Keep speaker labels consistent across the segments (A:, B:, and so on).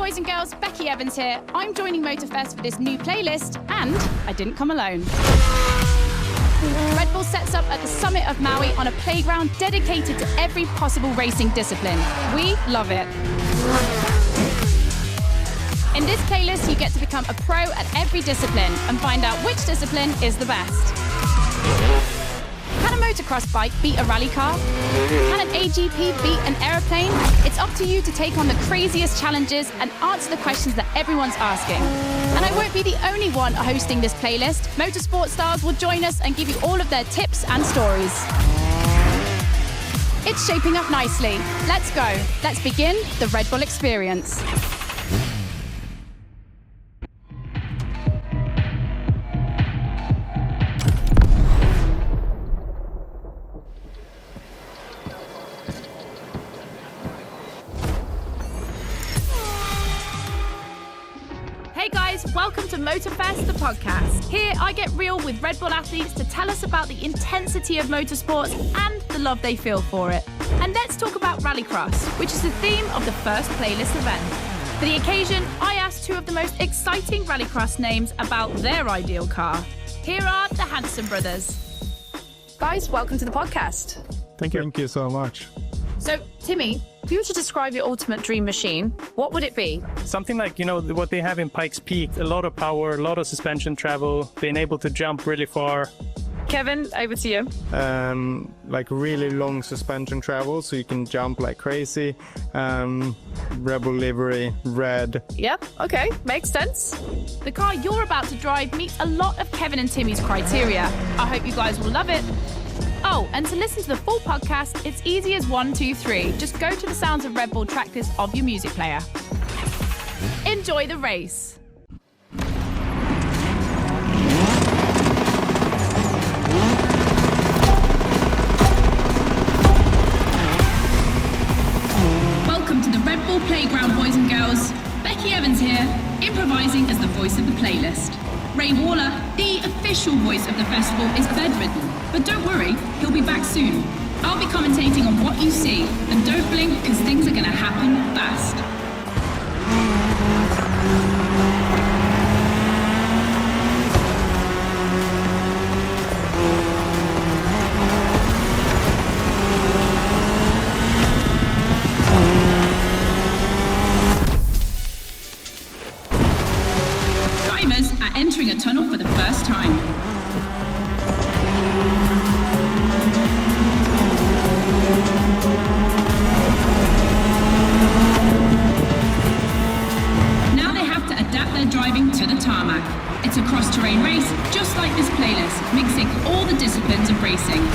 A: boys and girls, Becky Evans here. I'm joining Motorfest for this new playlist, and I didn't come alone. Red Bull sets up at the summit of Maui on a playground dedicated to every possible racing discipline. We love it. In this playlist, you get to become a pro at every discipline and find out which discipline is the best. Can a motocross bike beat a rally car? Can an AGP beat an aeroplane? It's up to you to take on the craziest challenges and answer the questions that everyone's asking. And I won't be the only one hosting this playlist. Motorsport stars will join us and give you all of their tips and stories. It's shaping up nicely. Let's go. Let's begin the Red Bull experience. Welcome to Motorfest, the podcast. Here, I get real with Red Bull athletes to tell us about the intensity of motorsports and the love they feel for it. And let's talk about Rallycross, which is the theme of the first playlist event. For the occasion, I asked two of the most exciting Rallycross names about their ideal car. Here are the Hanson brothers. Guys, welcome to the podcast.
B: Thank you. Thank you so much.
A: So, Timmy, if you were to describe your ultimate dream machine, what would it be?
B: Something like, what they have in Pikes Peak, a lot of power, a lot of suspension travel, being able to jump really far.
A: Kevin, over to you.
C: Like really long suspension travel, so you can jump like crazy. Rebel livery, red.
A: Yep, okay, makes sense. The car you're about to drive meets a lot of Kevin and Timmy's criteria. I hope you guys will love it. Oh, and to listen to the full podcast, it's easy as 1, 2, 3. Just go to the Sounds of Red Bull tracklist of your music player. Enjoy the race. Welcome to the Red Bull Playground, boys and girls. Becky Evans here, improvising as the voice of the playlist. Ray Waller, the official voice of the festival, is bedridden. But don't worry, he'll be back soon. I'll be commentating on what you see. And don't blink, because things are going to happen fast. Drivers are entering a tunnel for the first time. Now they have to adapt their driving to the tarmac. It's a cross-terrain race, just like this playlist, mixing all the disciplines of racing.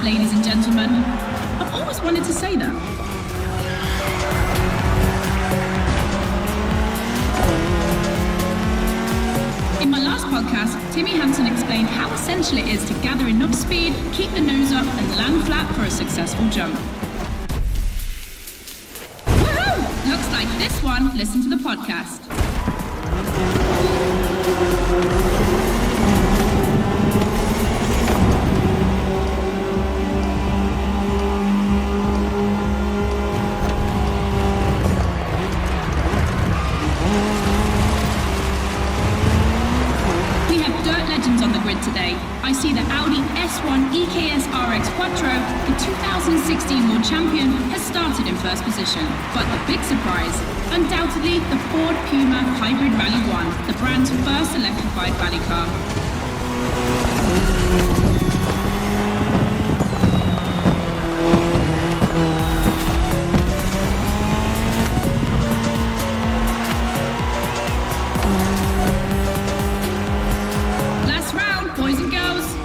A: Ladies and gentlemen, I've always wanted to say that. In my last podcast, Timmy Hanson explained how essential it is to gather enough speed, keep the nose up, and land flat for a successful jump. Woohoo! Looks like this one. Listen to the podcast. On the grid today, I see the Audi S1 EKS RX Quattro, the 2016 World Champion, has started in first position. But the big surprise, undoubtedly the Ford Puma Hybrid Rally 1, the brand's first electrified rally car. Boys and girls.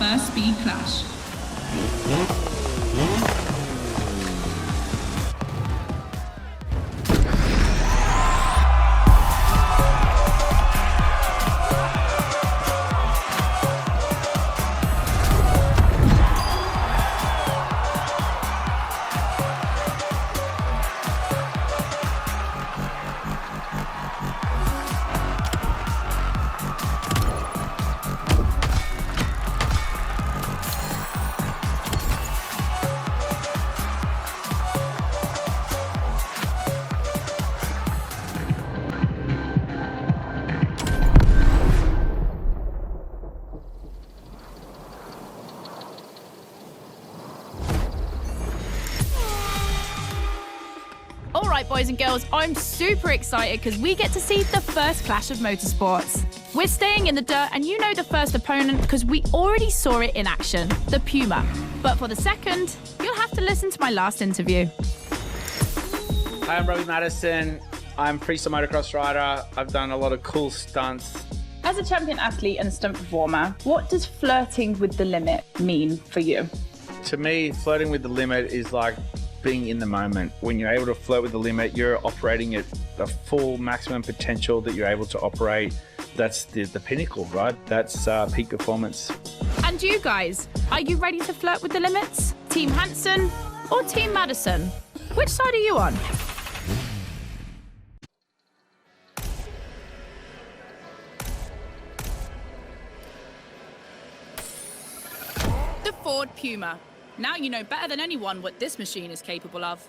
D: first speed clash.
A: All right, boys and girls, I'm super excited because we get to see the first clash of motorsports. We're staying in the dirt, and you know the first opponent because we already saw it in action, the Puma. But for the second, you'll have to listen to my last interview.
E: Hi, I'm Robbie Madison. I'm freestyle motocross rider. I've done a lot of cool stunts.
A: As a champion athlete and stunt performer, what does flirting with the limit mean for you?
E: To me, flirting with the limit is like being in the moment. When you're able to flirt with the limit, you're operating at the full maximum potential that you're able to operate. That's the pinnacle, right? That's peak performance.
A: And you guys, are you ready to flirt with the limits? Team Hansen or Team Madison? Which side are you on? The Ford Puma. Now you know better than anyone what this machine is capable of.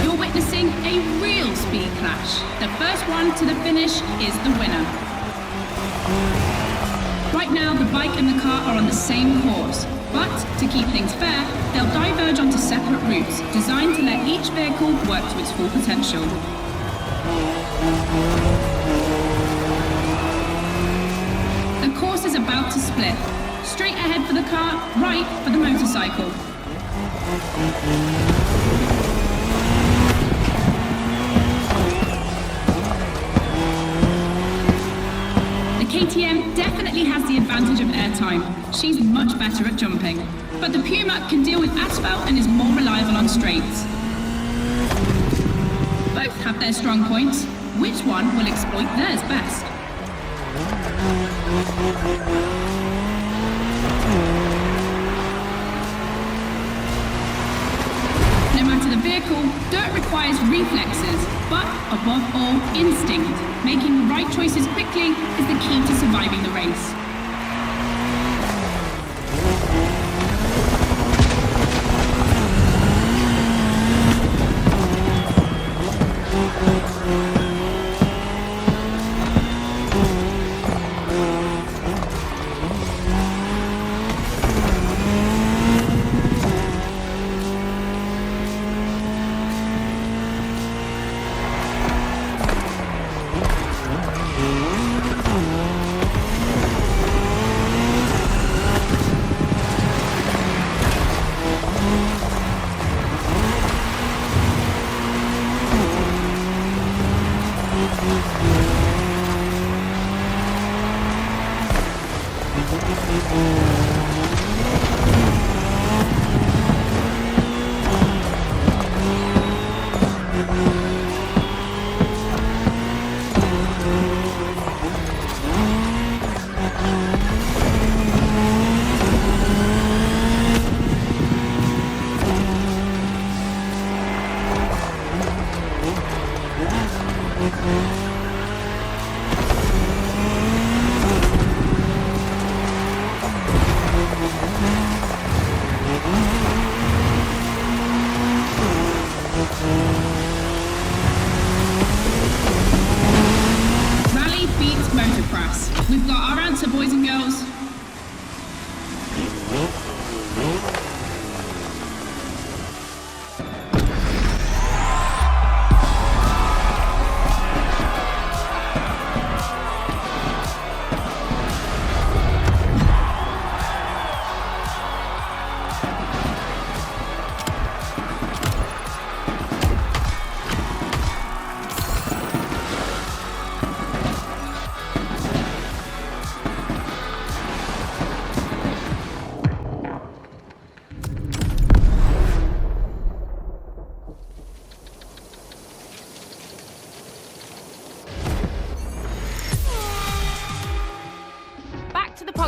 D: You're witnessing a real speed clash. The first one to the finish is the winner. Right now, the bike and the car are on the same course, but to keep things fair, they'll diverge onto separate routes, designed to let each vehicle work to its full potential. The course is about to split. Straight ahead for the car, right for the motorcycle. The KTM definitely has the advantage of airtime. She's much better at jumping. But the Puma can deal with asphalt and is more reliable on straights. Both have their strong points. Which one will exploit theirs best? No matter the vehicle, dirt requires reflexes, but above all, instinct. Making the right choices quickly is the key to surviving the race.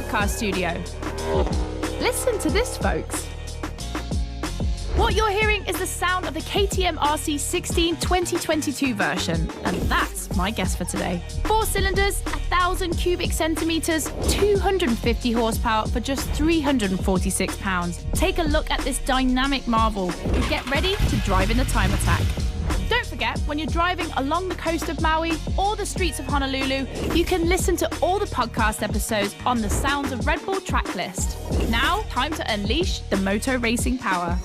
A: podcast studio. Listen to this, folks. What you're hearing is the sound of the KTM RC16 2022 version, and that's my guess for today. 4 cylinders, 1,000 cubic centimeters, 250 horsepower for just 346 pounds. Take a look at this dynamic marvel and get ready to drive in the time attack. Don't forget, when you're driving along the coast of Maui or the streets of Honolulu, you can listen to all the podcast episodes on the Sounds of Red Bull track list. Now, time to unleash the moto racing power.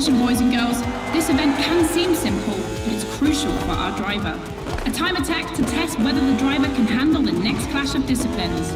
D: Boys and girls, this event can seem simple, but it's crucial for our driver. A time attack to test whether the driver can handle the next clash of disciplines.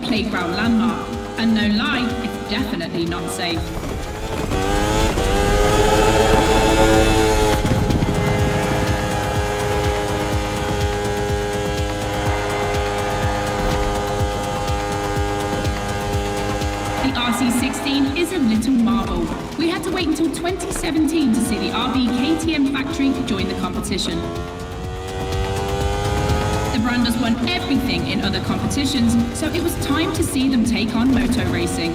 D: Playground landmark, and no lie, it's definitely not safe. The RC16 is a little marvel. We had to wait until 2017 to see the RB KTM factory join the competition. The brand has won everything in other competitions, so it was time to see them take on moto racing.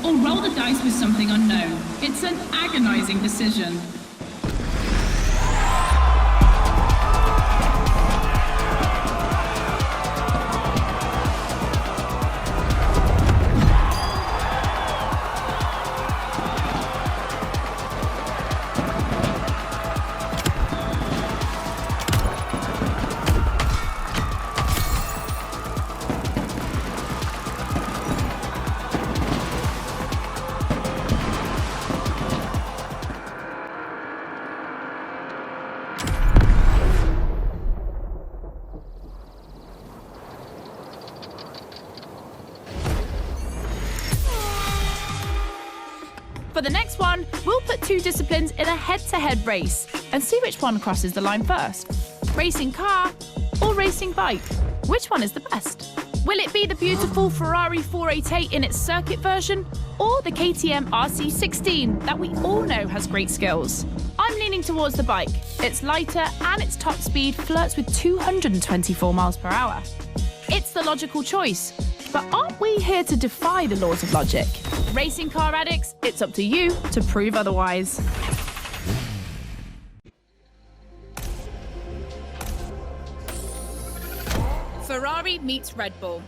D: Or roll the dice with something unknown. It's an agonizing decision.
A: For the next one, we'll put two disciplines in a head-to-head race and see which one crosses the line first. Racing car or racing bike? Which one is the best? Will it be the beautiful Ferrari 488 in its circuit version or the KTM RC16 that we all know has great skills? I'm leaning towards the bike. It's lighter and its top speed flirts with 224 miles per hour. It's the logical choice. But aren't we here to defy the laws of logic? Racing car addicts, it's up to you to prove otherwise. Ferrari meets Red Bull.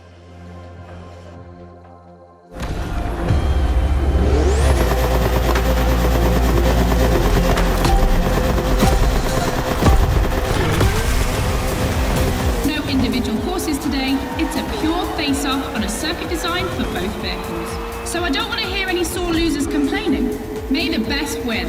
D: No individual courses today. It's a pure face-off on a circuit designed for both vehicles. So I don't want to hear any sore losers complaining. May the best win.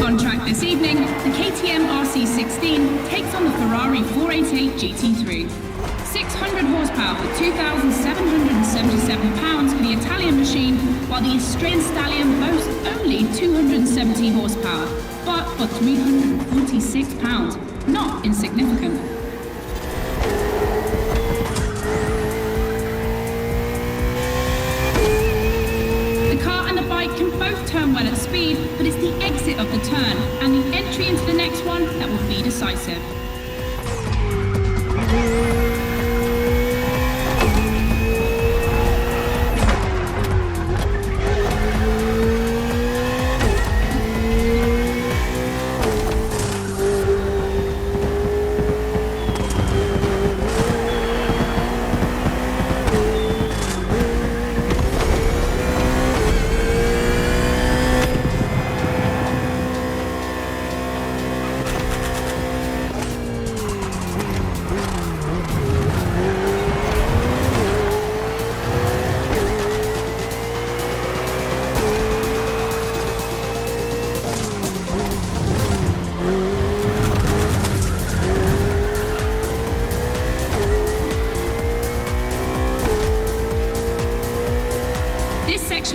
D: On track this evening, the KTM RC16 takes on the Ferrari 488 GT3. 600 horsepower for 2,777 pounds for the Italian machine, while the Australian Stallion boasts only 270 horsepower, but for 346 pounds. Not insignificant. The car and the bike can both turn well at speed, but it's the exit of the turn and the entry into the next one that will be decisive.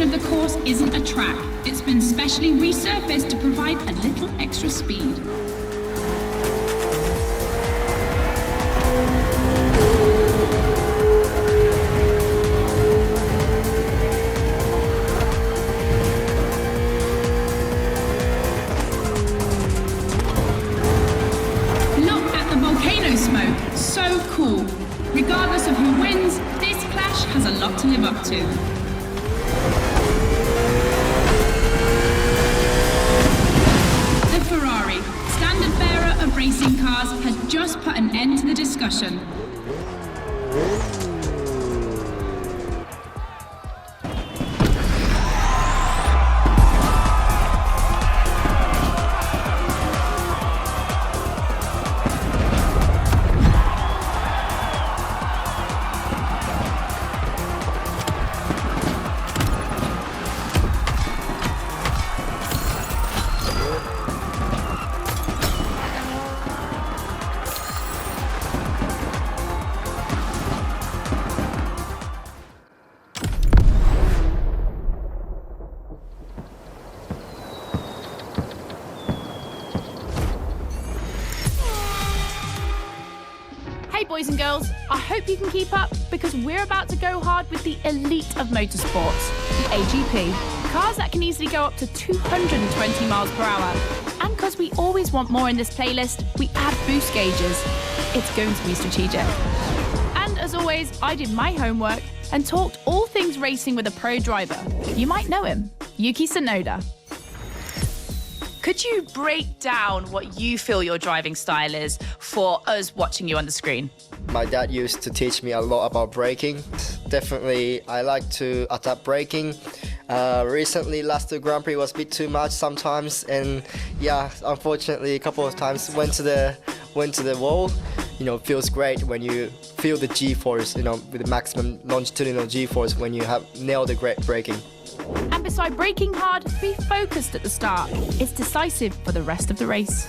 D: Of the course isn't a track. It's been specially resurfaced to provide a little extra speed. Look at the volcano smoke. So cool. Regardless of who wins, this clash has a lot to live up to. Ferrari, standard bearer of racing cars, has just put an end to the discussion.
A: Boys and girls, I hope you can keep up because we're about to go hard with the elite of motorsports, the AGP. Cars that can easily go up to 220 miles per hour. And because we always want more in this playlist, we add boost gauges. It's going to be strategic. And as always, I did my homework and talked all things racing with a pro driver. You might know him, Yuki Tsunoda.
F: Could you break down what you feel your driving style is for us watching you on the screen?
G: My dad used to teach me a lot about braking. Definitely, I like to adapt braking. Recently, last Grand Prix was a bit too much sometimes, and yeah, unfortunately, a couple of times went to the wall. feels great when you feel the G-force, with the maximum longitudinal G-force when you have nailed the great braking.
A: And beside braking hard, be focused at the start. It's decisive for the rest of the race.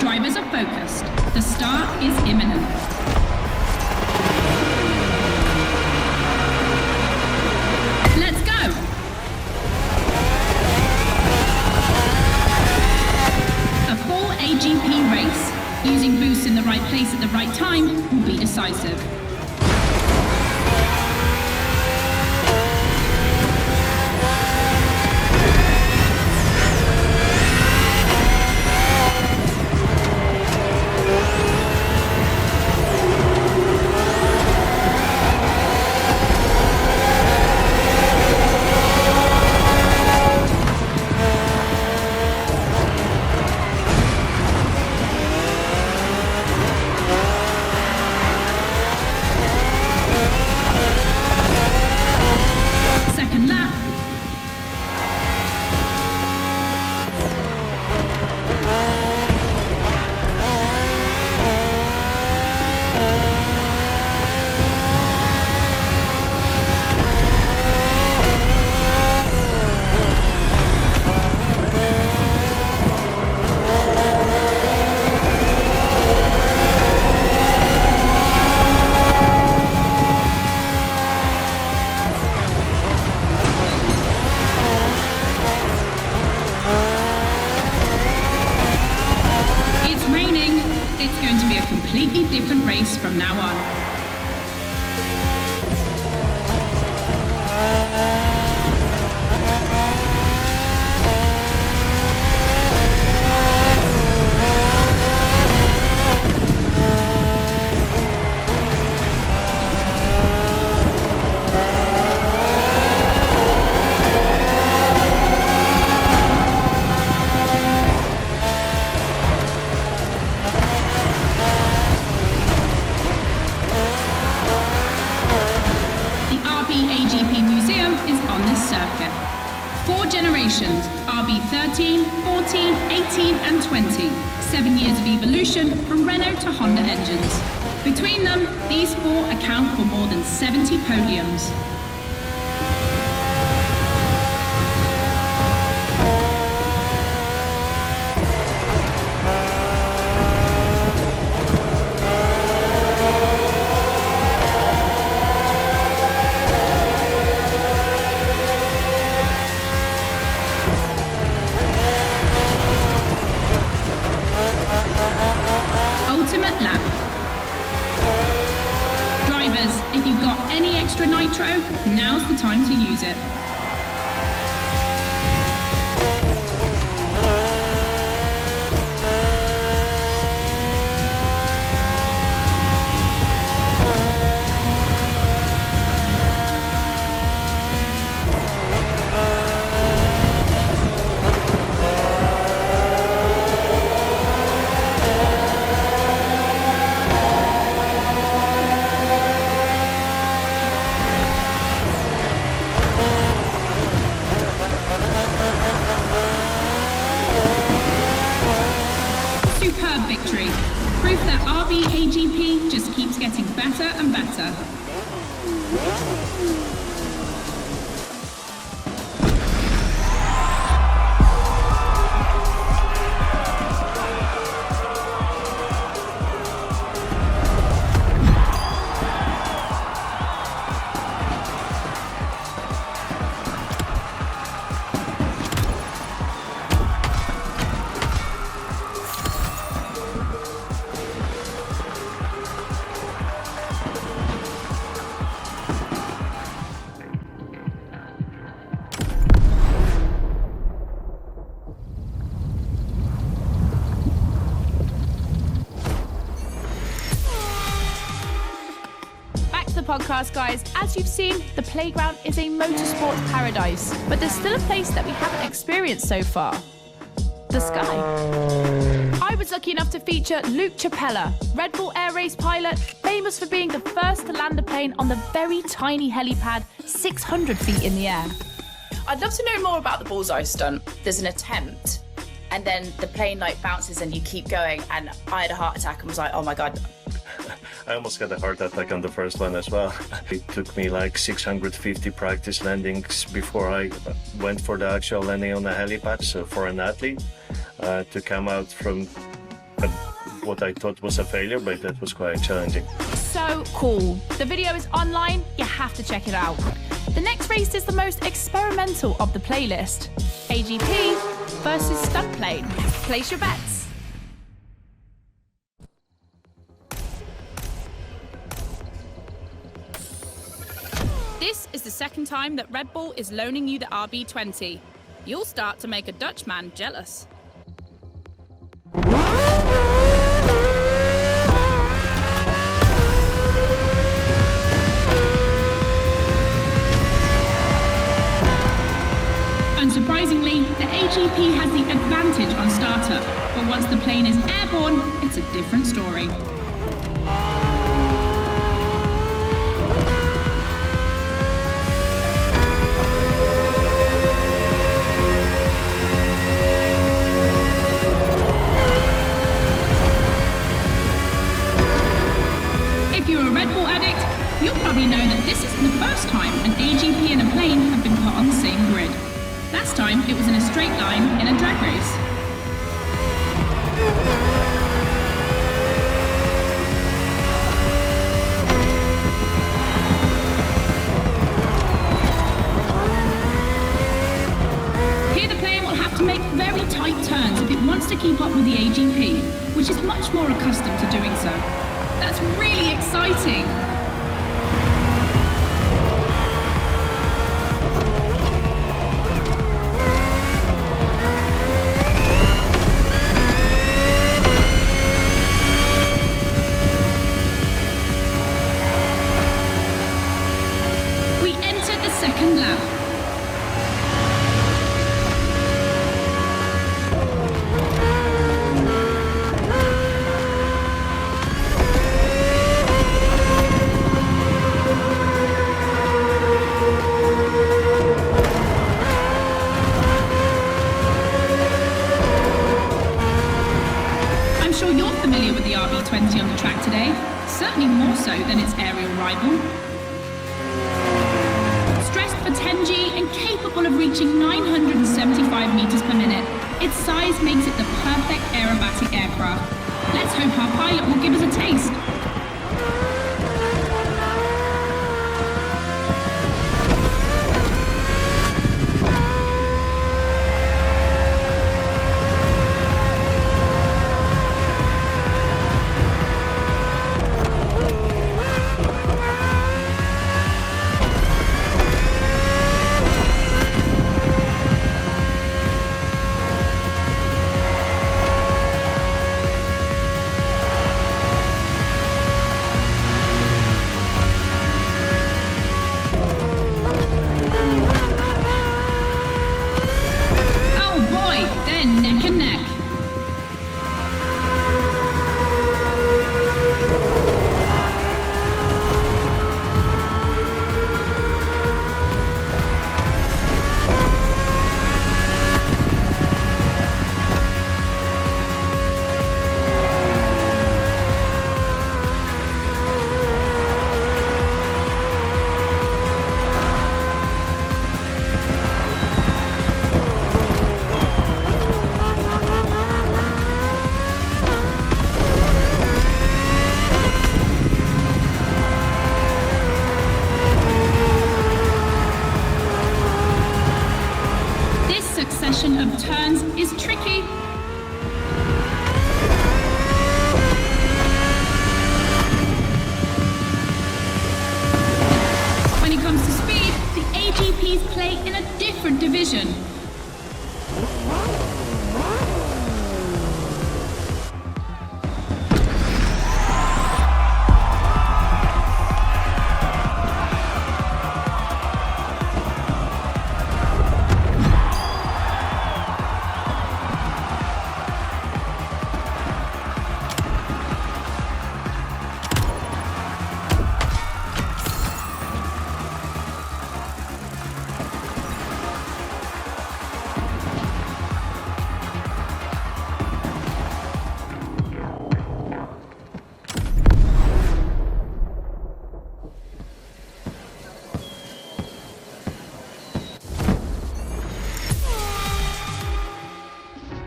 D: Drivers are focused. The start is imminent. Let's go! A full AGP race, using boosts in the right place at the right time, will be decisive. Different race from now on. Generations, RB13, 14, 18 and 20. 7 years of evolution from Renault to Honda engines. Between them, these four account for more than 70 podiums. If you've got any extra nitro, now's the time to use it. Victory. Proof that RB AGP just keeps getting better and better.
A: Podcast, guys. As you've seen, the playground is a motorsport paradise, but there's still a place that we haven't experienced so far: the sky. I was lucky enough to feature Luke Chapella, Red Bull Air Race pilot, famous for being the first to land a plane on the very tiny helipad 600 feet in the air.
F: I'd love to know more about the bullseye stunt. There's an attempt. and then the plane like bounces and you keep going, and I had a heart attack and was like, oh my God.
H: I almost got a heart attack on the first one as well. It took me like 650 practice landings before I went for the actual landing on the helipad. So for an athlete to come out from what I thought was a failure, but that was quite challenging.
A: So cool. The video is online, you have to check it out. The next race is the most experimental of the playlist. AGP versus stunt plane. Place your bets. This is the second time that Red Bull is loaning you the RB20. You'll start to make a Dutchman jealous.
D: Unsurprisingly, the AGP has the advantage on startup, but once the plane is airborne, it's a different story. If you're a Red Bull addict, you'll probably know that this isn't the first time an AGP and a plane have been put on the same grid. Last time, it was in a straight line in a drag race. Here the plane will have to make very tight turns if it wants to keep up with the AGP, which is much more accustomed to doing so. That's really exciting! We enter the second lap. I'm sure you're familiar with the RB20 on the track today, certainly more so than its aerial rival. Stressed for 10G and capable of reaching 975 meters per minute, its size makes it the perfect aerobatic aircraft. Let's hope our pilot will give us a taste. Oh boy, they're neck and neck. This succession of turns is tricky. When it comes to speed, the AGPs play in a different division.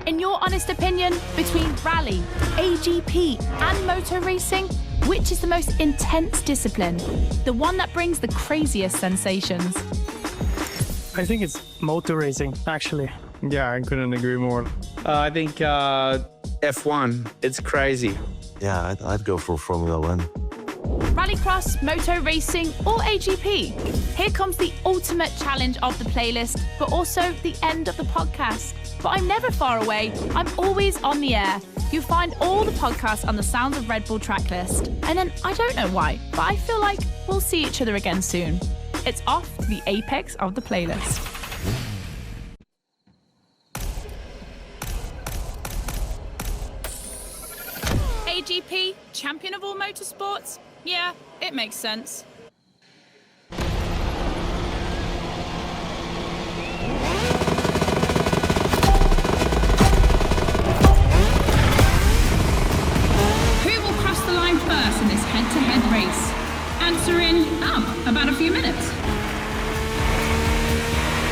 A: In your honest opinion, between rally, AGP and motor racing, which is the most intense discipline? The one that brings the craziest sensations?
B: I think it's motor racing, actually.
C: Yeah, I couldn't agree more.
I: I think F1. It's crazy.
J: Yeah, I'd go for Formula One.
A: Rallycross, moto racing, or AGP? Here comes the ultimate challenge of the playlist, but also the end of the podcast. But I'm never far away. I'm always on the air. You'll find all the podcasts on the Sounds of Red Bull tracklist. And then, I don't know why, but I feel like we'll see each other again soon. It's off to the apex of the playlist. AGP, champion of all motorsports? Yeah, it makes sense.
D: Who will cross the line first in this head-to-head race? Answer in, about a few minutes.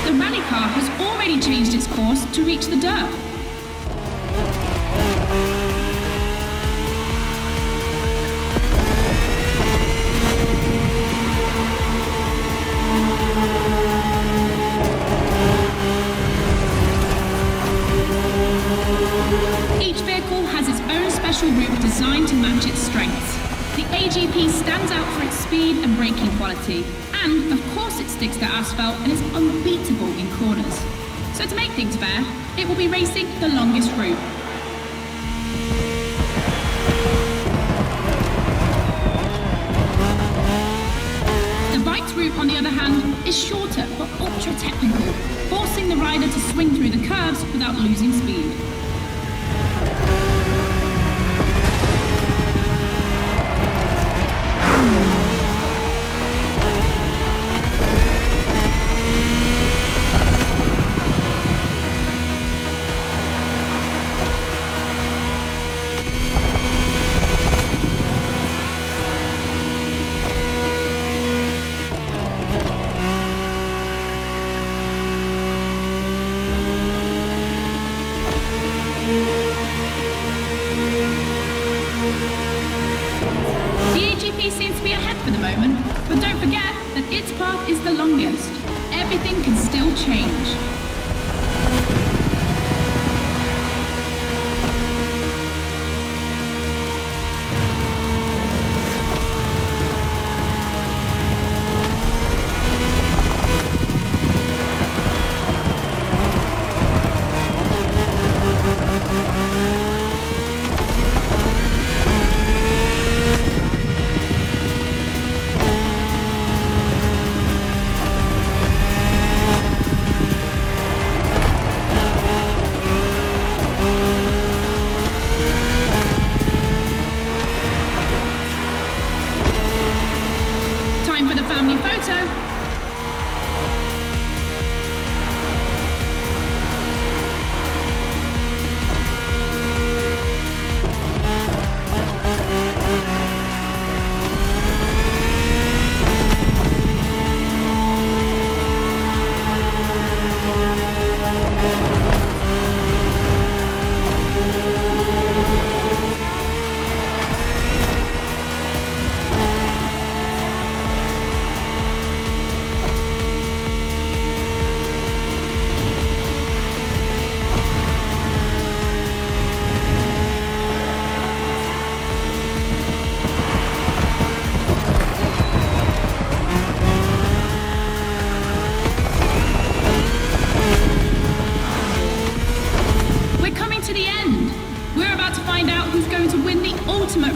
D: The rally car has already changed its course to reach the dirt. Each vehicle has its own special route designed to match its strengths. The AGP stands out for its speed and braking quality, and of course it sticks to asphalt and is unbeatable in corners. So to make things fair, it will be racing the longest route. The bike's route, on the other hand, is shorter but ultra-technical, forcing the rider to swing through the curves without losing speed. Seems to be ahead for the moment, but don't forget that its path is the longest. Everything can still change.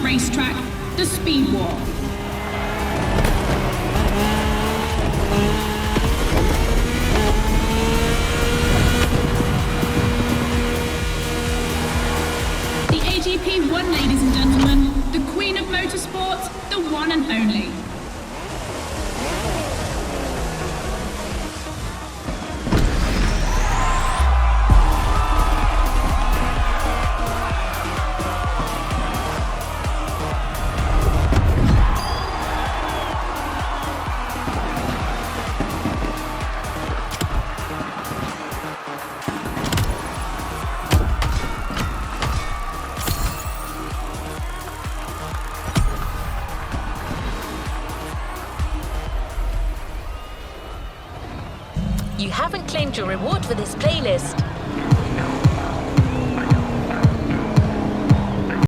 D: Racetrack, the Speed War. The AGP won, ladies and gentlemen, the Queen of Motorsport, the one and only.
K: You haven't claimed your reward for this playlist.